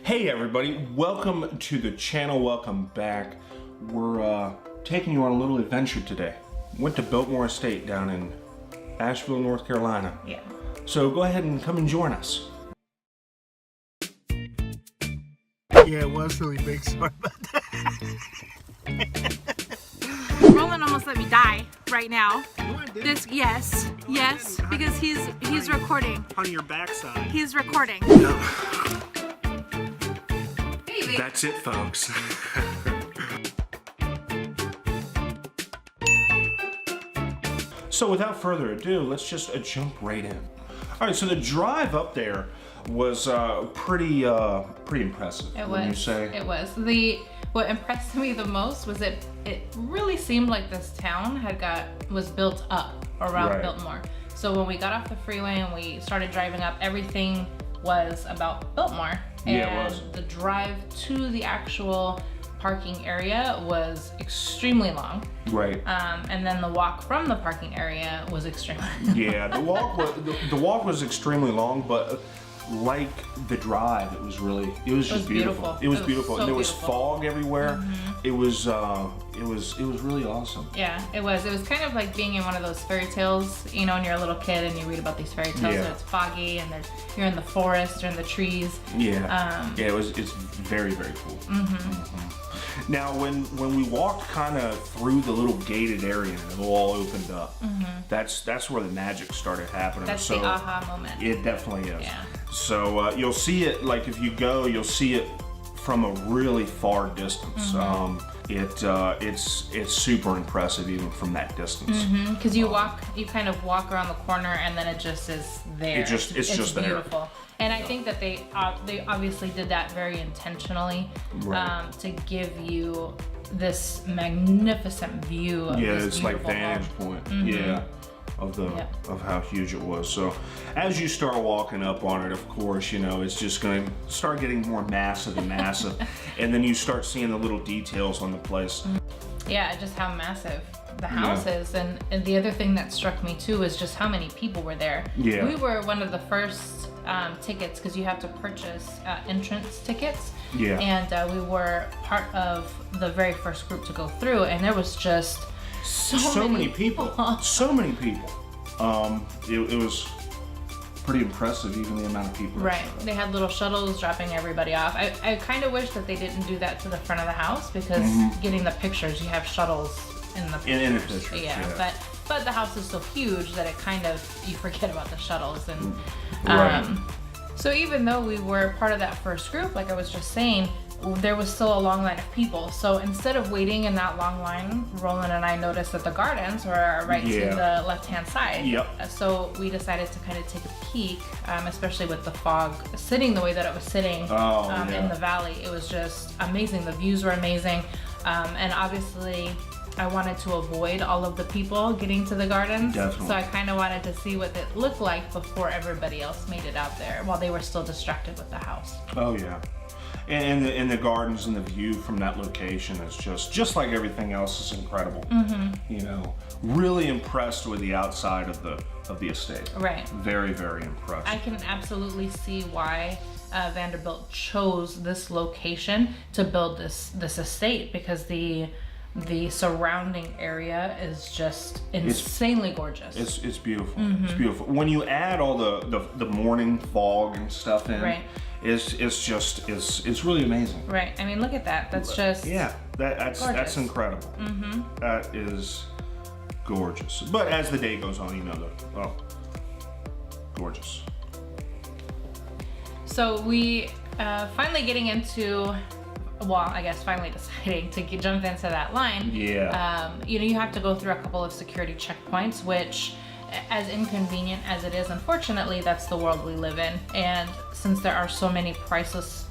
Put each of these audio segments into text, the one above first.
Hey everybody, welcome to the channel, welcome back. We're taking you on a little adventure today. Went to Biltmore Estate down in Asheville, North Carolina. Yeah. So go ahead and come and join us. Yeah, it was really big. Sorry about that. Roland almost let me die right now. No, I didn't. Yes, because he's recording. On your backside. He's recording. Baby. That's it, folks. So without further ado, let's just jump right in. All right, so the drive up there was pretty impressive. It wouldn't was. you say? It was. What impressed me the most was it really seemed like this town was built up around Right. Biltmore. So when we got off the freeway and we started driving up, everything was about Biltmore. Yeah, and it was. The drive to the actual parking area was extremely long. Right. And then the walk from the parking area was extremely Yeah, the walk was extremely long, but like the drive, it was just beautiful. It was beautiful. So And there was beautiful. fog everywhere. It was really awesome. Yeah, it was. It was kind of like being in one of those fairy tales, you know, when you're a little kid and you read about these fairy tales Yeah. and it's foggy and you're in the forest or in the trees. Yeah. It's very, very cool. Now, when we walked kind of through the little gated area and it all opened up, that's where the magic started happening. That's the aha moment. It definitely is. Yeah. So you'll see it, like if you go, you'll see it from a really far distance. It's super impressive even from that distance. Because you kind of walk around the corner and then it just is there. It's just there. beautiful. And I think that they obviously did that very intentionally, Right. to give you this magnificent view of this It's like beautiful vantage home. point. Yeah. Of how huge it was. So as you start walking up on it, of course, you know, it's just going to start getting more massive and massive. And then you start seeing the little details on the place. Yeah, just how massive the house is. And the other thing that struck me too is just how many people were there. Yeah. We were one of the first tickets, because you have to purchase entrance tickets. Yeah. And we were part of the very first group to go through, and there was just so many people. So many people. It was pretty impressive, even the amount of people. Right. They had little shuttles dropping everybody off. I kind of wish that they didn't do that to the front of the house, because getting the pictures, you have shuttles in the pictures. In the pictures, yeah. But the house is so huge that it kind of, you forget about the shuttles. And Right. so even though we were part of that first group, like I was just saying, there was still a long line of people. So instead of waiting in that long line, Roland and I noticed that the gardens were right to the left-hand side. Yep. So we decided to kind of take a peek, especially with the fog sitting the way that it was sitting in the valley. It was just amazing. The views were amazing. And obviously, I wanted to avoid all of the people getting to the gardens. Definitely. So I kind of wanted to see what it looked like before everybody else made it out there, while they were still distracted with the house. Oh yeah. And the gardens and the view from that location is just like everything else is incredible. You know, really impressed with the outside of the estate. Right. Very, very impressed. I can absolutely see why Vanderbilt chose this location to build this estate, because the surrounding area is just insanely gorgeous. It's beautiful. It's beautiful. When you add all the morning fog and stuff in, Right. it's really amazing. Right. I mean, look at that. That's just that's gorgeous. incredible. That is gorgeous. But as the day goes on, you know, gorgeous. So we finally getting into. Well, I guess finally deciding to jump into that line. Yeah. You know, you have to go through a couple of security checkpoints, which, as inconvenient as it is, unfortunately, that's the world we live in. And since there are so many priceless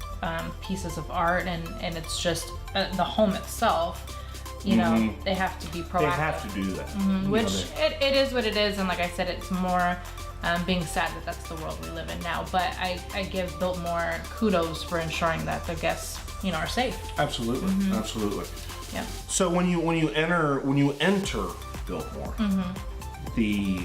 pieces of art, and it's just the home itself, you know, they have to be proactive. They have to do that. Which it is what it is, and like I said, it's more being sad that that's the world we live in now. But I give Biltmore kudos for ensuring that their guests, you know, are safe. Absolutely, absolutely. Yeah. So when you enter Biltmore, the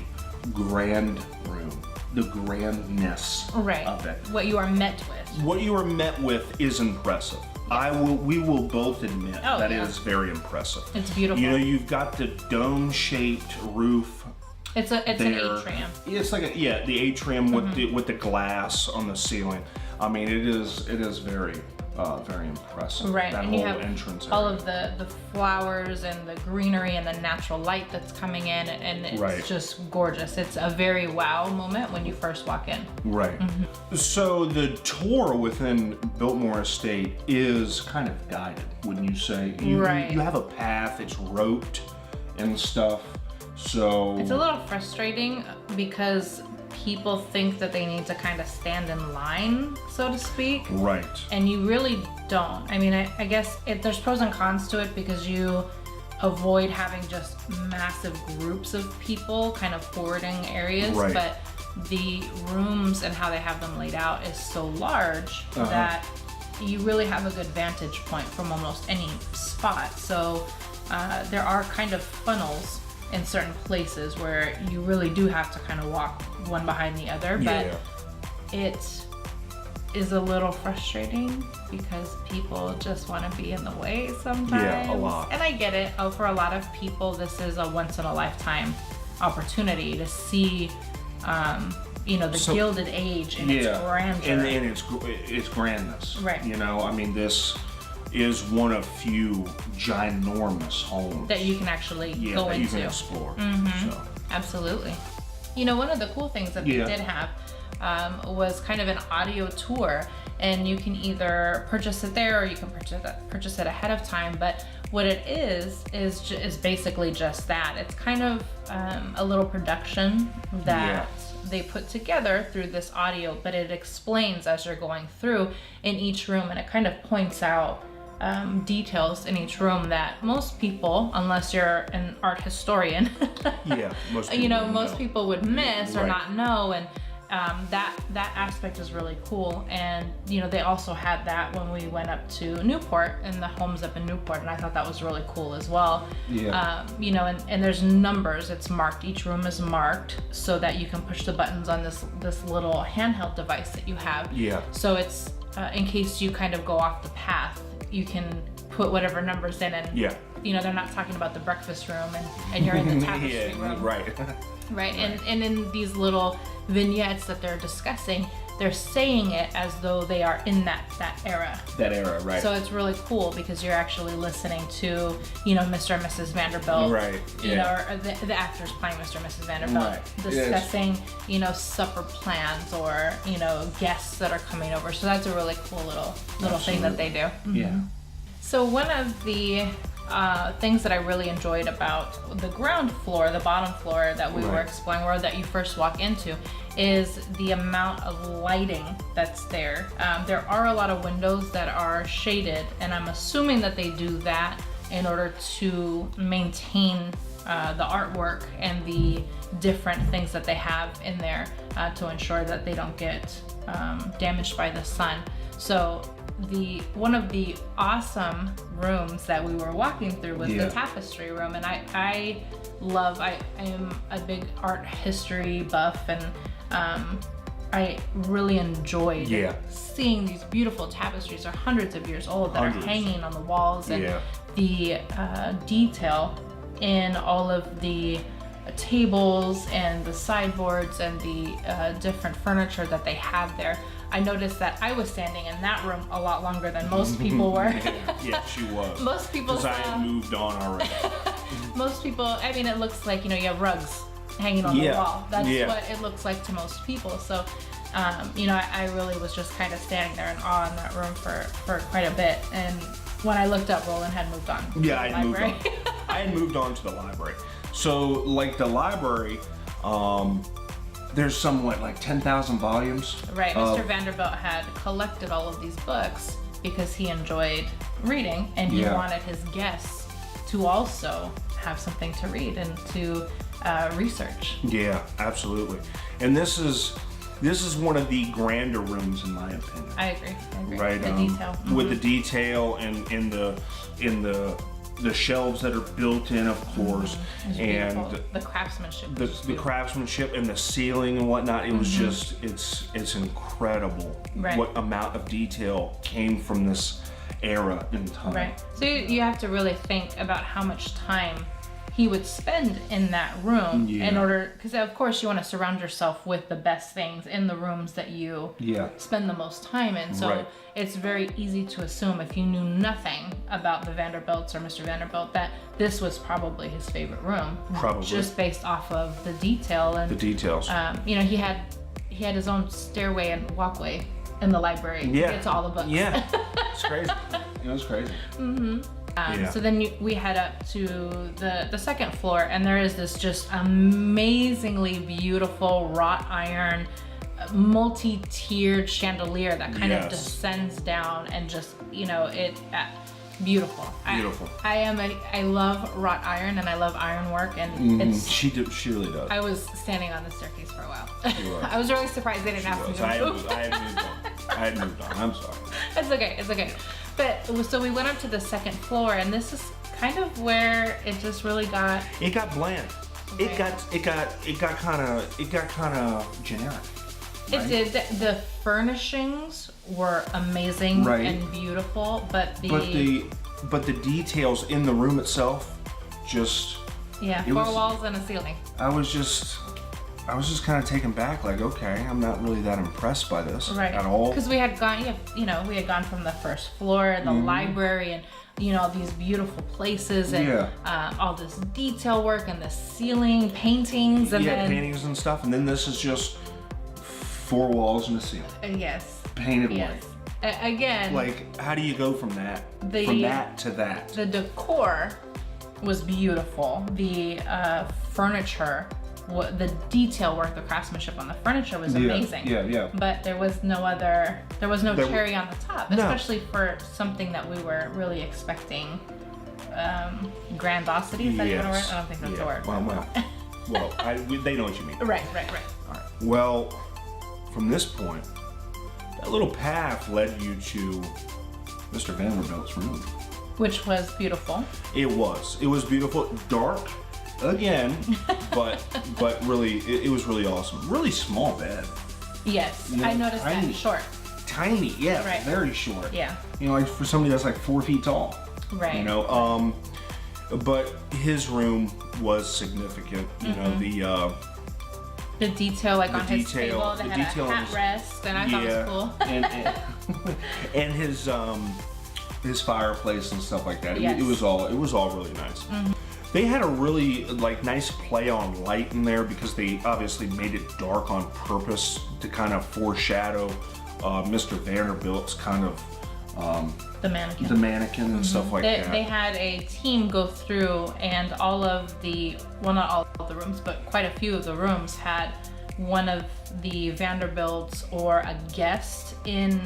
grand room, the grandness Right. of it. What you are met with. what you are met with is impressive. We will both admit that is very impressive. It's beautiful. You know, you've got the dome-shaped roof. It's an atrium. It's like the atrium with the glass on the ceiling. I mean, it is very very impressive. Right, that and whole you have entrance all area. of the flowers and the greenery and the natural light that's coming in, and it's just gorgeous. It's a very wow moment when you first walk in. Right. So the tour within Biltmore Estate is kind of guided, wouldn't you say? You have a path, it's roped and stuff. So it's a little frustrating because people think that they need to kind of stand in line, so to speak. Right. And you really don't. I mean, I guess there's pros and cons to it because you avoid having just massive groups of people kind of forwarding areas. Right. But the rooms and how they have them laid out is so large that you really have a good vantage point from almost any spot. So there are kind of funnels in certain places where you really do have to kind of walk one behind the other, but it is a little frustrating because people just want to be in the way sometimes. Yeah, a lot. And I get it. For a lot of people, this is a once in a lifetime opportunity to see, the Gilded Age and its grandeur. And its grandness. Right. You know, I mean, this is one of few ginormous homes that you can actually go that into. you can explore. So. Absolutely. You know, one of the cool things that they did have was kind of an audio tour, and you can either purchase it there or you can purchase it ahead of time. But what it is basically just that. It's kind of a little production that they put together through this audio, but it explains as you're going through in each room, and it kind of points out details in each room that most people, unless you're an art historian, most people people would miss or not know, and that aspect is really cool. And they also had that when we went up to Newport and the homes up in Newport, and I thought that was really cool as well. And there's numbers. It's marked. Each room is marked so that you can push the buttons on this little handheld device that you have. So it's in case you kind of go off the path, you can put whatever numbers in, and they're not talking about the breakfast room and you're in the tapestry room. Right. And in these little vignettes that they're discussing, they're saying it as though they are in that era. That era, right. So it's really cool because you're actually listening to, Mr. and Mrs. Vanderbilt. Right. Or the actors playing Mr. and Mrs. Vanderbilt. Discussing, supper plans or, guests that are coming over. So that's a really cool little thing that they do. Yeah. So one of the things that I really enjoyed about the ground floor, the bottom floor that we were exploring, or that you first walk into, is the amount of lighting that's there. There are a lot of windows that are shaded, and I'm assuming that they do that in order to maintain the artwork and the different things that they have in there to ensure that they don't get damaged by the sun. So one of the awesome rooms that we were walking through was the tapestry room, and I am a big art history buff, and I really enjoyed seeing these beautiful tapestries are hundreds of years old that are hanging on the walls, and the detail in all of the tables and the sideboards and the different furniture that they have there. I noticed that I was standing in that room a lot longer than most people were. Yeah, she was. Most people because I had moved on already. Most people, I mean, it looks like, you have rugs hanging on the wall. That's what it looks like to most people. So, I really was just kind of standing there in awe in that room for quite a bit. And when I looked up, Roland had moved on. Yeah, I had moved on. I had moved on to the library. So, like the library, there's somewhat like 10,000 volumes. Right. Mr. Vanderbilt had collected all of these books because he enjoyed reading, and he wanted his guests to also have something to read and to research. Yeah, absolutely. And this is one of the grander rooms in my opinion. I agree. Right. The detail. With the detail and in the the shelves that are built in, of course, It's and beautiful. The craftsmanship. the craftsmanship and the ceiling and whatnot. It was just, it's incredible what amount of detail came from this era in time. Right. So you have to really think about how much time he would spend in that room in order, because of course you want to surround yourself with the best things in the rooms that you spend the most time in. So it's very easy to assume, if you knew nothing about the Vanderbilts or Mr. Vanderbilt, that this was probably his favorite room. Probably. Just based off of the detail and the details. You know, he had his own stairway and walkway in the library to get to all the books. Yeah, it's crazy. It was crazy. So then we head up to the second floor, and there is this just amazingly beautiful wrought iron, multi-tiered chandelier that kind of descends down, and just, you know, beautiful. Beautiful. I love wrought iron, and I love ironwork, and it's. She really does. I was standing on the staircase for a while. She was. I was really surprised they didn't ask me to move. I had moved on. I'm sorry. It's okay. It's okay. But so we went up to the second floor, and this is kind of where it just really got. It got bland. It got kind of generic. Right? It did. The furnishings were amazing and beautiful, but the details in the room itself, just 4 walls and a ceiling. I was just kind of taken back, like, okay, I'm not really that impressed by this at all. Because we had gone, we had gone from the first floor, the library, and these beautiful places, and all this detail work, and the ceiling paintings, and then paintings and stuff, and then this is just 4 walls and a ceiling. Yes. Painted white. Again. Like, how do you go from that to that? The decor was beautiful. The furniture. The detail work, the craftsmanship on the furniture was amazing. Yeah. But there was no cherry on the top, especially for something that we were really expecting. Grandiosity, is that even a word? I don't think that's a word. Well, they know what you mean. Right. All right. Well, from this point, that little path led you to Mr. Vanderbilt's room. Which was beautiful. It was beautiful. Dark. Again, but really, it was really awesome. Really small bed. Yes, I noticed that. Short. Tiny, very short. Yeah. Like for somebody that's like 4 feet tall. Right. But his room was significant. You know, the detail, like on his table, they had a hat rest, and I thought it was cool. and his fireplace and stuff like that. Yes. It was all really nice. They had a really nice play on light in there, because they obviously made it dark on purpose to kind of foreshadow Mr. Vanderbilt's kind of the mannequin and stuff like that. They had a team go through, and all of the, well, not all of the rooms, but quite a few of the rooms had one of the Vanderbilts or a guest in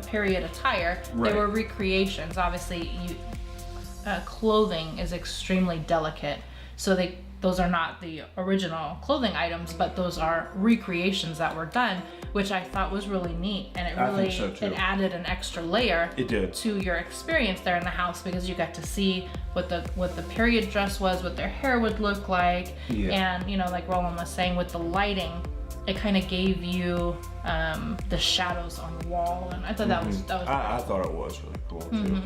period attire. They were recreations. Obviously, clothing is extremely delicate, so those are not the original clothing items, but those are recreations that were done, which I thought was really neat, and it added an extra layer to your experience there in the house, because you got to see what the period dress was, what their hair would look like, and like Roland was saying, with the lighting, it kind of gave you the shadows on the wall, and I thought that was I thought it was really cool too.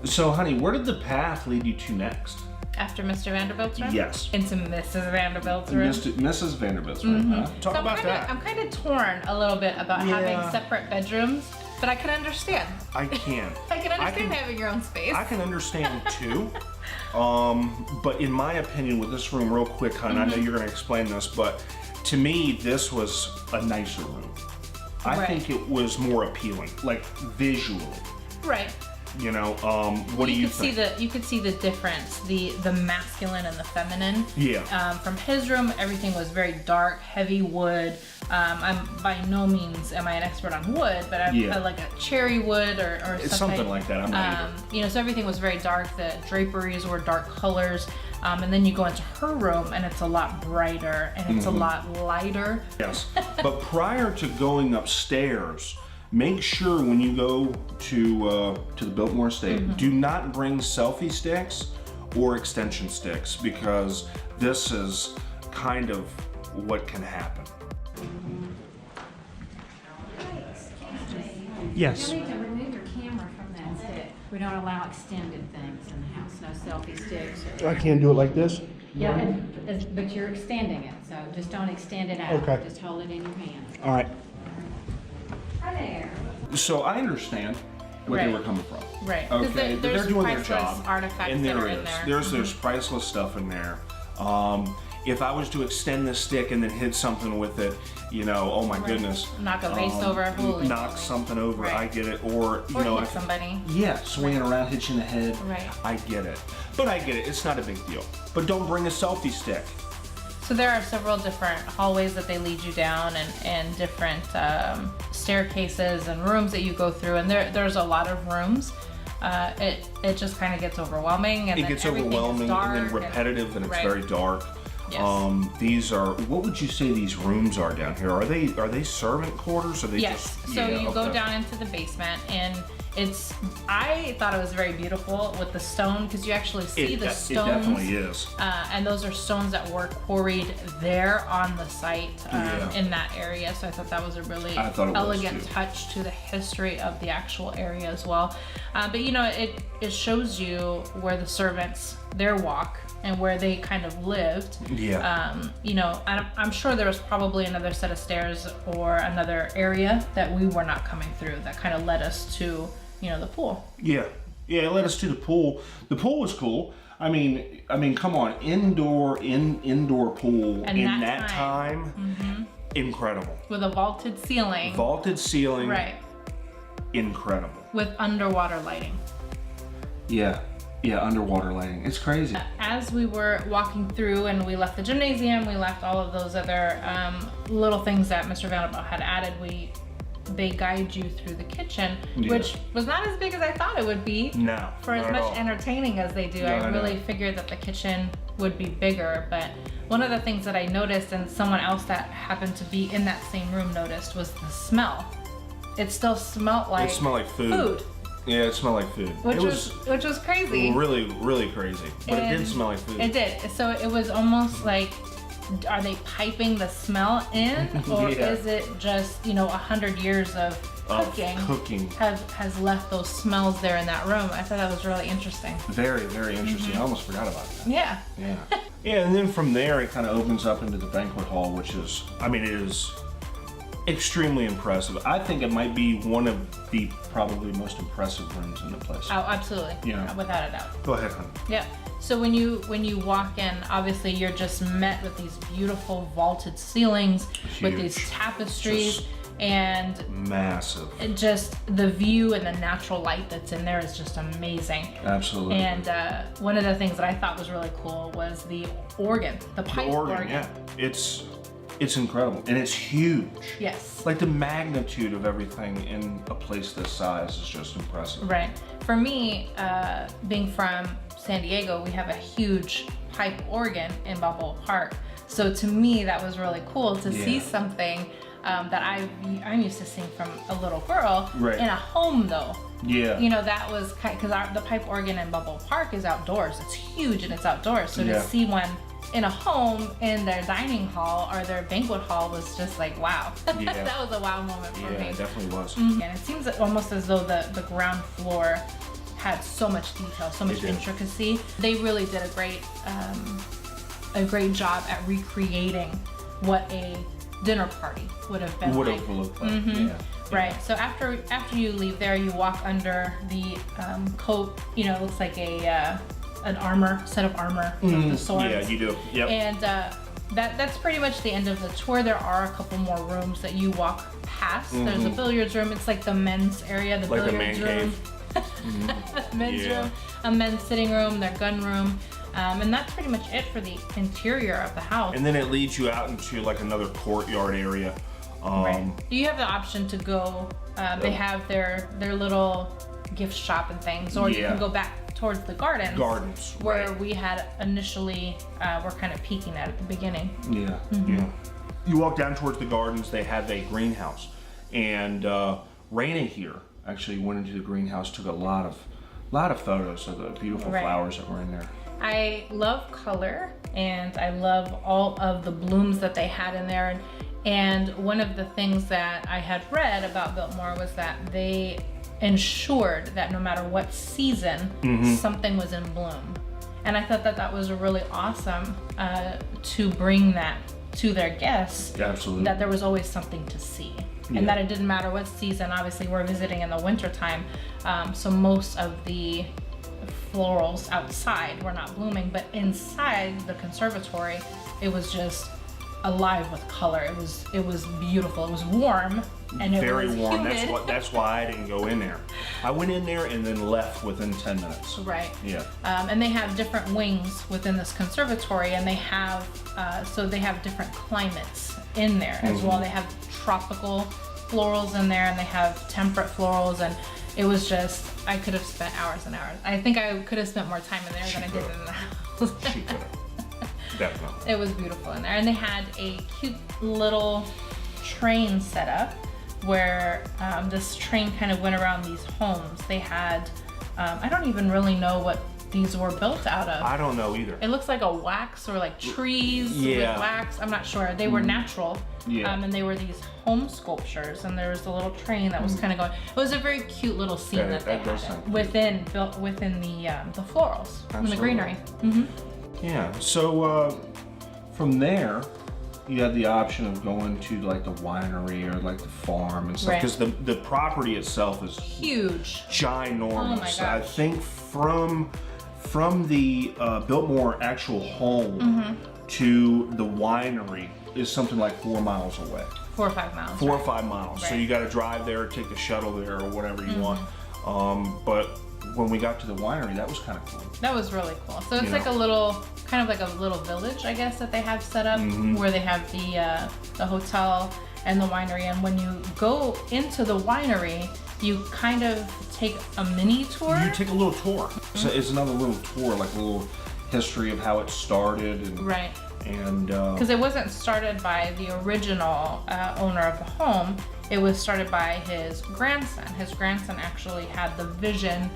So, honey, where did the path lead you to next? After Mr. Vanderbilt's room? Yes. Into Mrs. Vanderbilt's room? Mrs. Vanderbilt's room, huh? Talk about that. I'm kind of torn a little bit about having separate bedrooms, but I can understand. I can. I can understand having your own space. I can understand too. But in my opinion, with this room, real quick, hon, I know you're going to explain this, but to me, this was a nicer room. I think it was more appealing, like visually. Right. What do you think? You could see the difference, the masculine and the feminine. Yeah. From his room, everything was very dark, heavy wood. I'm by no means am I an expert on wood, but I like a cherry wood or something. It's something like that. I'm not either. So everything was very dark. The draperies were dark colors. And then you go into her room, and it's a lot brighter, and it's a lot lighter. Yes. But prior to going upstairs, make sure when you go to the Biltmore Estate, do not bring selfie sticks or extension sticks, because this is kind of what can happen. Yes. You need to remove your camera from that stick. We don't allow extended things in the house, no selfie sticks. I can't do it like this? Yeah, but you're extending it, so just don't extend it out. Okay. Just hold it in your hand. All right. Hi there. So I understand where they Right. were coming from. Right. 'Cause Okay, there's they're doing their priceless job. artifacts And that there are in is. there. There's priceless stuff in there. If I was to extend this stick and then hit something with it, you know, oh my goodness. Knock a vase over, holy knock moly. something over, Right. I get it. Or, you Or know, hit somebody. Yeah, swinging around, hit you in the head. Right. I get it. But I get it. It's not a big deal. But don't bring a selfie stick. So there are several different hallways that they lead you down, and different staircases and rooms that you go through, and there's a lot of rooms. It just kind of gets overwhelming, and It then gets everything is overwhelming dark and then repetitive, and it's right. very dark. Yes. These are, what would you say these rooms are down here? Are they servant quarters? Or are they Yes. just? So yeah, you go okay. down into the basement, and I thought it was very beautiful with the stone, because you actually see the It stones. definitely is. And those are stones that were quarried there on the site Yeah. in that area. So I thought that was a really I thought it was elegant too. touch to the history of the actual area as well. But you know, it shows you where the servants, their walk, and where they kind of lived. Yeah. You know, I'm sure there was probably another set of stairs or another area that we were not coming through that kind of led us to, you know, the pool. Yeah. Yeah, it led us to the pool. The pool was cool. I mean, come on, indoor pool And in that that time, incredible. With a vaulted ceiling. Vaulted ceiling, Right. incredible. With underwater lighting. Yeah, underwater lighting. It's crazy. As we were walking through and we left the gymnasium, we left all of those other little things that Mr. Vanderbilt had added, they guide you through the kitchen, Yeah. which was not as big as I thought it would be. No, For as not at much all. entertaining as they do, No, I I know. really figured that the kitchen would be bigger. But one of the things that I noticed, and someone else that happened to be in that same room noticed, was the smell. It still smelled like It smelled like food. Yeah, it smelled like food. which It was crazy. really, really crazy. But it did And smell like food. It did. So it was almost like, are they piping the smell in, or Yeah. is it just, you know, 100 years of cooking has left those smells there in that room? I thought that was really interesting. Very, very interesting. I almost forgot about that. Yeah. Yeah. Yeah, and then from there it kind of opens up into the banquet hall, which is, I mean, it is extremely impressive. I think it might be one of the probably most impressive rooms in the place. Oh, absolutely. Yeah. Without a doubt. Go ahead, honey. Yeah. So when you walk in, obviously you're just met with these beautiful vaulted ceilings with these Huge. tapestries, Just and massive. just the view and the natural light that's in there is just amazing. Absolutely. And one of the things that I thought was really cool was the organ, the the pipe organ, yeah. It's incredible. And it's huge. Yes. Like the magnitude of everything in a place this size is just impressive. Right. For me, being from San Diego, we have a huge pipe organ in Balboa Park. So to me, that was really cool to see something that I'm used to seeing from a little girl Right. in a home, though. Yeah. You know, that was because the pipe organ in Balboa Park is outdoors. It's huge and it's outdoors. So Yeah. to see one in a home in their dining hall or their banquet hall was just like, wow. Yeah. That was a wow moment for Yeah, me. it definitely was. And it seems almost as though the ground floor had so much detail, so much It did. intricacy. They really did a great job at recreating what a dinner party would have been Would like. have looked like. Yeah. Right. So after you leave there, you walk under the coat. You know, it looks like an set of armor with the swords. Yeah, you do. Yep. And that's pretty much the end of the tour. There are a couple more rooms that you walk past. There's a billiards room. It's like the men's area, the Like the billiards man room. Men's Yeah. room, a men's sitting room, their gun room. And that's pretty much it for the interior of the house. And then it leads you out into like another courtyard area. Right. You have the option to go. They have their little gift shop and things, or you Yeah. can go back towards the gardens. Gardens, where right. we had initially were kind of peeking at the beginning. Yeah, yeah. You walk down towards the gardens. They have a greenhouse, and Raina here actually went into the greenhouse, took a lot of photos of the beautiful flowers that were in there. I love color, and I love all of the blooms that they had in there. And one of the things that I had read about Biltmore was that they ensured that no matter what season, something was in bloom. And I thought that that was really awesome to bring that to their guests. Absolutely. That there was always something to see. And that it didn't matter what season. Obviously, we're visiting in the winter time, so most of the florals outside were not blooming, but inside the conservatory, it was just alive with color. It was beautiful. It was warm, and it very was warm. humid. That's why I didn't go in there. I went in there and then left within 10 minutes. Right. Yeah. And they have different wings within this conservatory, and they have so they have different climates in there as well. They have tropical florals in there, and they have temperate florals, and it was just, I could have spent hours and hours. I think I could have spent more time in there than I did in the house. She could have. Definitely. It was beautiful in there, and they had a cute little train set up where this train kind of went around these homes. They had, I don't even really know what these were built out of. I don't know either. It looks like a wax or like trees with wax. I'm not sure. They were natural. Yeah. And they were these home sculptures, and there was a little train that was kind of going. It was a very cute little scene that they had built within the florals in the greenery. Yeah. So from there, you had the option of going to like the winery or like the farm and stuff, because the property itself is huge, ginormous. Oh my gosh. I think from the Biltmore actual home to the winery is something like 4 miles away. 4 or 5 miles. 4 or 5 miles. So Right. you got to drive there, take the shuttle there, or whatever you want. But when we got to the winery, that was kind of cool. That was really cool. So it's like a little, kind of like a little village, I guess, that they have set up, where they have the hotel and the winery. And when you go into the winery, you kind of take a mini tour. You take a little tour. So it's another little tour, like a little history of how it started. And, Right. And because it wasn't started by the original owner of the home. It was started by his grandson. His grandson actually had the vision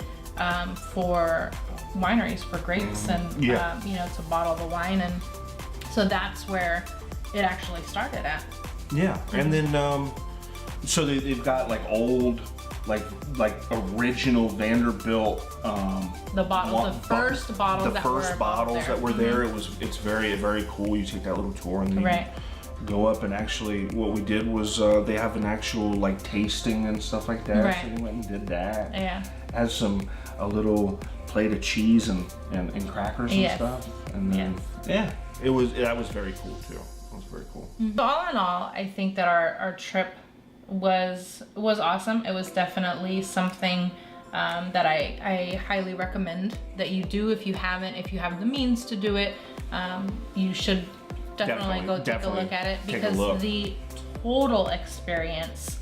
for wineries, for grapes, and to bottle the wine, and so that's where it actually started at. Yeah, and then so they've got like old, like original Vanderbilt. The first bottles that were there. It's very, very cool. You take that little tour and then you go up, and actually what we did was they have an actual like tasting and stuff like that. Right. So we went and did that. Yeah. Has a little plate of cheese and crackers and stuff. And then that was very cool too. It was very cool. So all in all, I think that our trip was awesome. It was definitely something that I highly recommend that you do if you haven't. If you have the means to do it, you should definitely go take a look at it, because the total experience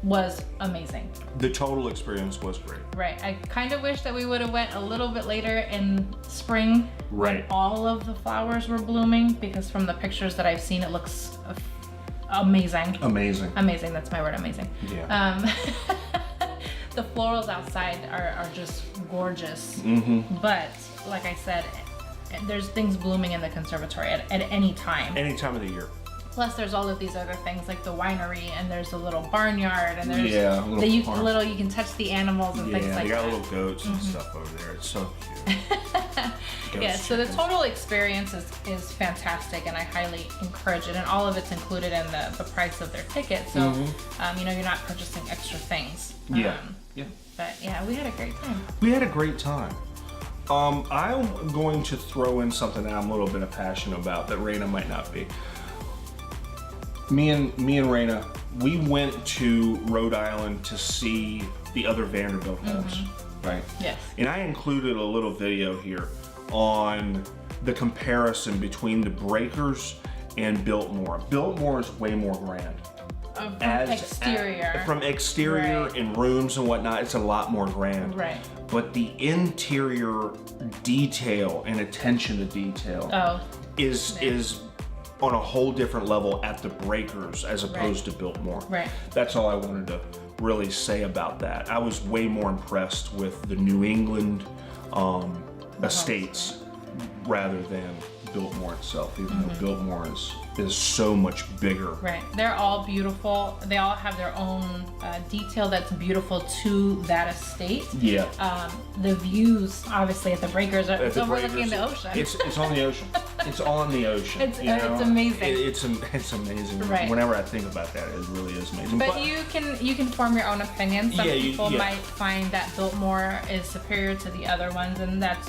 was amazing. The total experience was great. Right. I kind of wish that we would have went a little bit later in spring when all of the flowers were blooming, because from the pictures that I've seen, it looks amazing. Amazing. Amazing. That's my word. Amazing. Yeah. The florals outside are just gorgeous. But like I said, there's things blooming in the conservatory at any time. Any time of the year. Plus, there's all of these other things like the winery, and there's a little barnyard, and there's you can touch the animals and things like that. Yeah, they got little goats and stuff over there. It's so cute. Yeah, so the total experience is fantastic, and I highly encourage it. And all of it's included in the price of their ticket, so you're not purchasing extra things. Yeah. But yeah, we had a great time. We had a great time. I'm going to throw in something that I'm a little bit passionate about that Raina might not be. Me and Raina, we went to Rhode Island to see the other Vanderbilt homes, right? Yes. And I included a little video here on the comparison between the Breakers and Biltmore. Biltmore is way more grand. From exterior and rooms and whatnot, it's a lot more grand. Right. But the interior detail and attention to detail is on a whole different level at the Breakers as opposed to Biltmore. Right. That's all I wanted to really say about that. I was way more impressed with the New England estates rather than Biltmore itself, even though Biltmore is so much bigger. Right. They're all beautiful. They all have their own detail that's beautiful to that estate. Yeah. The views, obviously, at the breakers are At the overlooking breakers, the ocean. It's on the ocean. It's on the ocean. It's you know? amazing. It's amazing. Right. Whenever I think about that, it really is amazing. But you can form your own opinion. Some people yeah. might find that Biltmore is superior to the other ones, and that's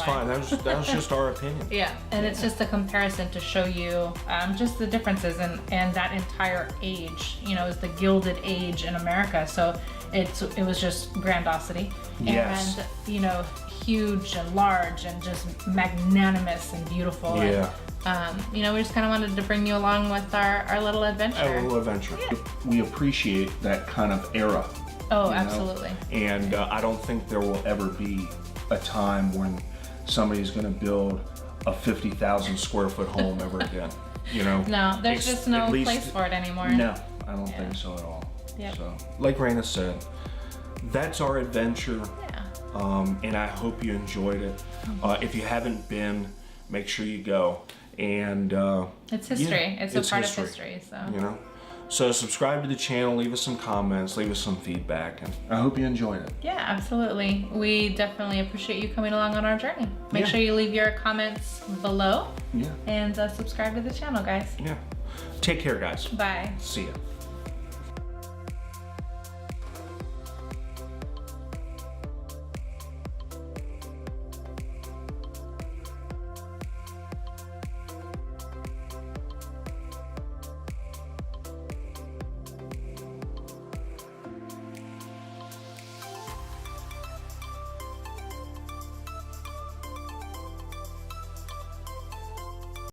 fine. That was just our opinion. Yeah, and it's just a comparison to show you just the differences, and that entire age, you know, is the Gilded Age in America. So it was just grandiosity, Yes. and you know, huge and large and just magnanimous and beautiful. Yeah. And, you know, we just kind of wanted to bring you along with our little adventure. A little adventure. Yeah. We appreciate that kind of era. Oh, you know? absolutely. And I don't think there will ever be a time when somebody's going to build a 50,000 square foot home ever again. You know? No, there's It's- just no at least- place for it anymore. No, I don't think so at all. Yep. So, like Raina said, that's our adventure. Yeah. And I hope you enjoyed it. If you haven't been, make sure you go. And It's history. yeah, it's a part of history. So. You know, so subscribe to the channel, leave us some comments, leave us some feedback, and I hope you enjoyed it. Yeah, absolutely. We definitely appreciate you coming along on our journey. Make Yeah. sure you leave your comments below Yeah, and subscribe to the channel, guys. yeah. Take care, guys. Bye. See ya.